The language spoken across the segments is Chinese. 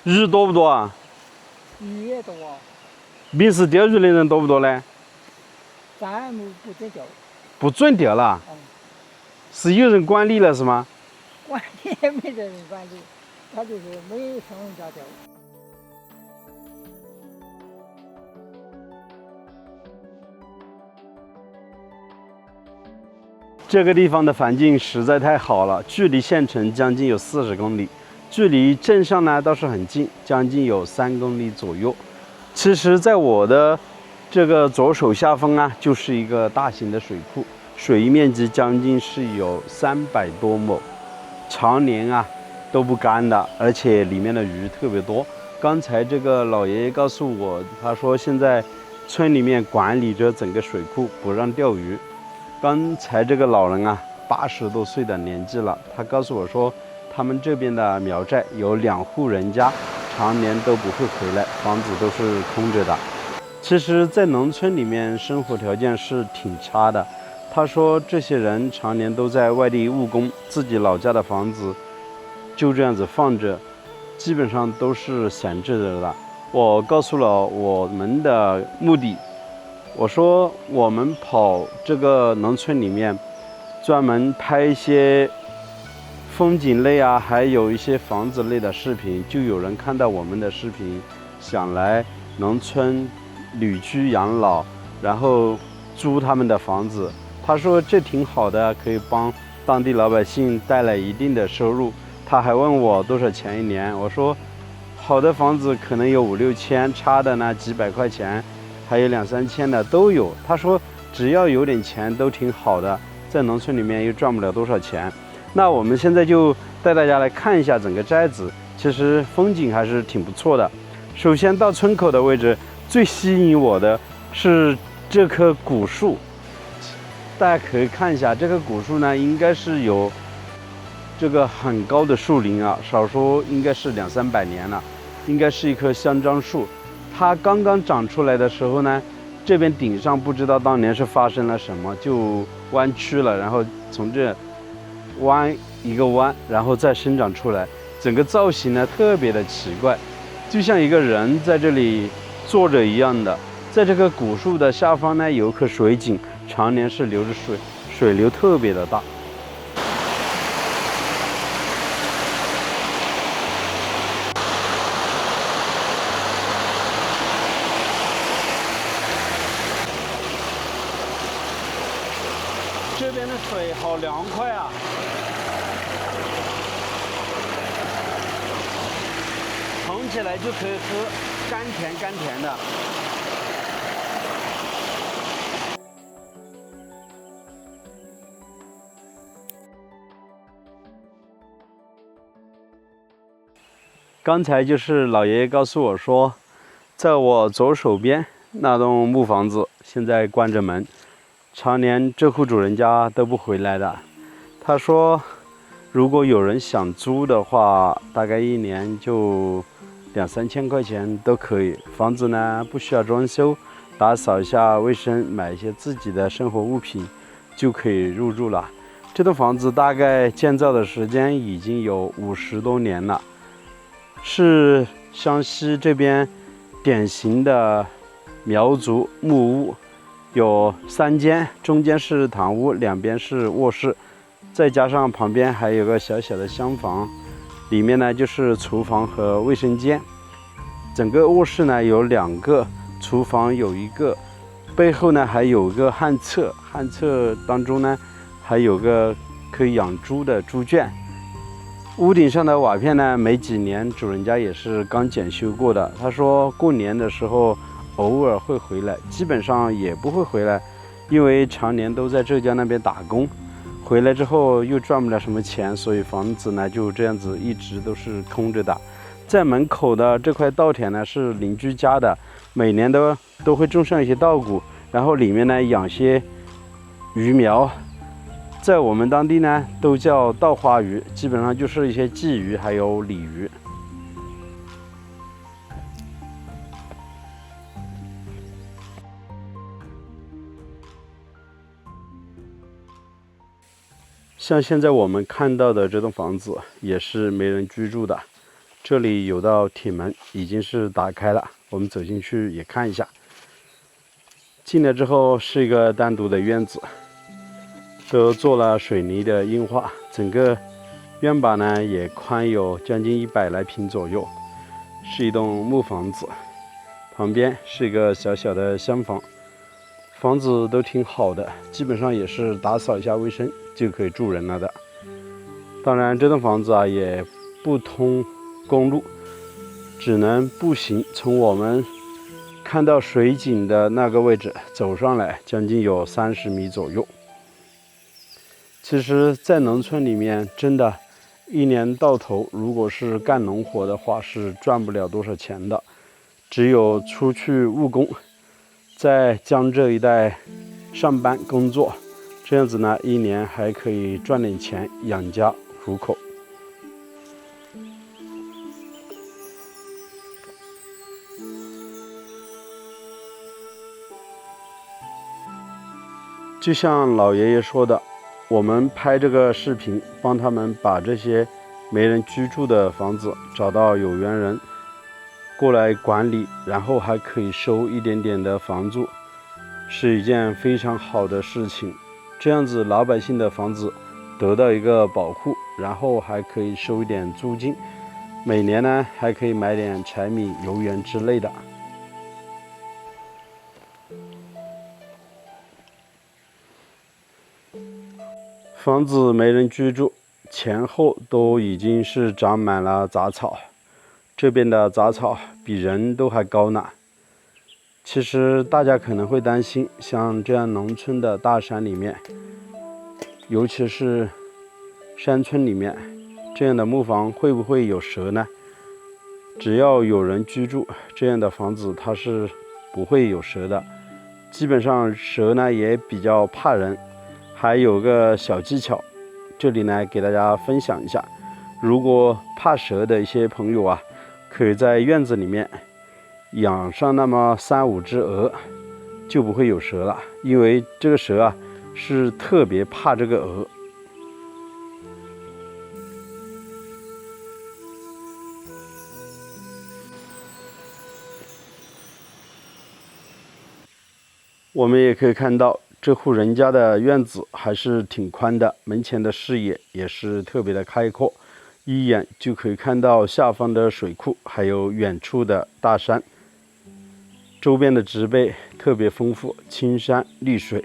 鱼多不多啊？鱼也多，平时钓鱼的人多不多呢？咱们不准钓，不准钓了，嗯，是有人管理了是吗？管理也没得人管理，他就是没上人家钓。这个地方的环境实在太好了，距离县城将近有40公里，距离镇上呢倒是很近，将近有3公里左右。其实，在我的这个左手下方啊，就是一个大型的水库，水域面积将近是有300多亩，常年啊都不干的，而且里面的鱼特别多。刚才这个老爷爷告诉我，他说现在村里面管理着整个水库，不让钓鱼。刚才这个老人啊，80多岁的年纪了，他告诉我说，他们这边的苗寨有2户人家，常年都不会回来，房子都是空着的。其实，在农村里面生活条件是挺差的。他说，这些人常年都在外地务工，自己老家的房子就这样子放着，基本上都是闲置着的。我告诉了我们的目的。我说我们跑这个农村里面，专门拍一些风景类啊，还有一些房子类的视频，就有人看到我们的视频，想来农村旅居养老，然后租他们的房子。他说这挺好的，可以帮当地老百姓带来一定的收入。他还问我多少钱一年，我说好的房子可能有5、6千，差的呢几百块钱。还有2、3千的都有。他说只要有点钱都挺好的，在农村里面又赚不了多少钱。那我们现在就带大家来看一下整个寨子，其实风景还是挺不错的。首先到村口的位置，最吸引我的是这棵古树，大家可以看一下，这棵古树呢应该是有这个很高的树龄啊，少说应该是2、300年了，应该是一棵香樟树。它刚刚长出来的时候呢，这边顶上不知道当年是发生了什么，就弯曲了，然后从这弯一个弯，然后再生长出来，整个造型呢特别的奇怪，就像一个人在这里坐着一样的。在这个古树的下方呢，有一颗水井，常年是流着水，水流特别的大。这边的水好凉快啊！捧起来就可以喝，甘甜甘甜的。刚才就是老爷爷告诉我说，在我左手边那栋木房子现在关着门，常年这户主人家都不回来的。他说，如果有人想租的话，大概1年就2、3千块钱都可以。房子呢不需要装修，打扫一下卫生，买一些自己的生活物品就可以入住了。这栋房子大概建造的时间已经有50多年了，是湘西这边典型的苗族木屋，有3间，中间是堂屋，两边是卧室，再加上旁边还有个小小的厢房，里面呢就是厨房和卫生间。整个卧室呢有2个，厨房有1个，背后呢还有个旱厕，旱厕当中呢还有个可以养猪的猪圈。屋顶上的瓦片呢，没几年主人家也是刚检修过的。他说过年的时候偶尔会回来，基本上也不会回来，因为常年都在浙江那边打工，回来之后又赚不了什么钱，所以房子呢就这样子一直都是空着的。在门口的这块稻田呢是邻居家的，每年都会种上一些稻谷，然后里面呢养些鱼苗，在我们当地呢都叫稻花鱼，基本上就是一些鲫鱼还有鲤鱼。像现在我们看到的这栋房子也是没人居住的，这里有道铁门已经是打开了，我们走进去也看一下。进来之后是一个单独的院子，都做了水泥的硬化，整个院坝呢也宽有将近100来平左右，是一栋木房子，旁边是一个小小的厢房，房子都挺好的，基本上也是打扫一下卫生就可以住人了的。当然这栋房子啊也不通公路，只能步行从我们看到水井的那个位置走上来，将近有30米左右。其实在农村里面真的一年到头如果是干农活的话是赚不了多少钱的，只有出去务工，在江浙一带上班工作，这样子呢一年还可以赚点钱养家糊口。就像老爷爷说的，我们拍这个视频帮他们把这些没人居住的房子找到有缘人过来管理，然后还可以收一点点的房租，是一件非常好的事情。这样子老百姓的房子得到一个保护，然后还可以收一点租金，每年呢还可以买点柴米油盐之类的。房子没人居住，前后都已经是长满了杂草，这边的杂草比人都还高呢。其实大家可能会担心，像这样农村的大山里面，尤其是山村里面，这样的木房会不会有蛇呢？只要有人居住，这样的房子它是不会有蛇的。基本上蛇呢也比较怕人。还有个小技巧，这里呢给大家分享一下。如果怕蛇的一些朋友啊，可以在院子里面养上那么3、5只鹅，就不会有蛇了。因为这个蛇啊是特别怕这个鹅。我们也可以看到，这户人家的院子还是挺宽的，门前的视野也是特别的开阔，一眼就可以看到下方的水库，还有远处的大山。周边的植被特别丰富，青山绿水，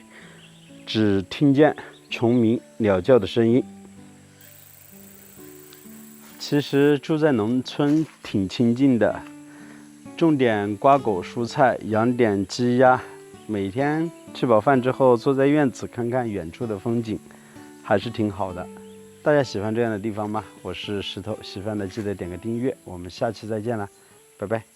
只听见虫鸣鸟叫的声音。其实住在农村挺清静的，种点瓜果蔬菜，养点鸡鸭，每天吃饱饭之后坐在院子看看远处的风景，还是挺好的。大家喜欢这样的地方吗？我是石头，喜欢的记得点个订阅，我们下期再见了，拜拜。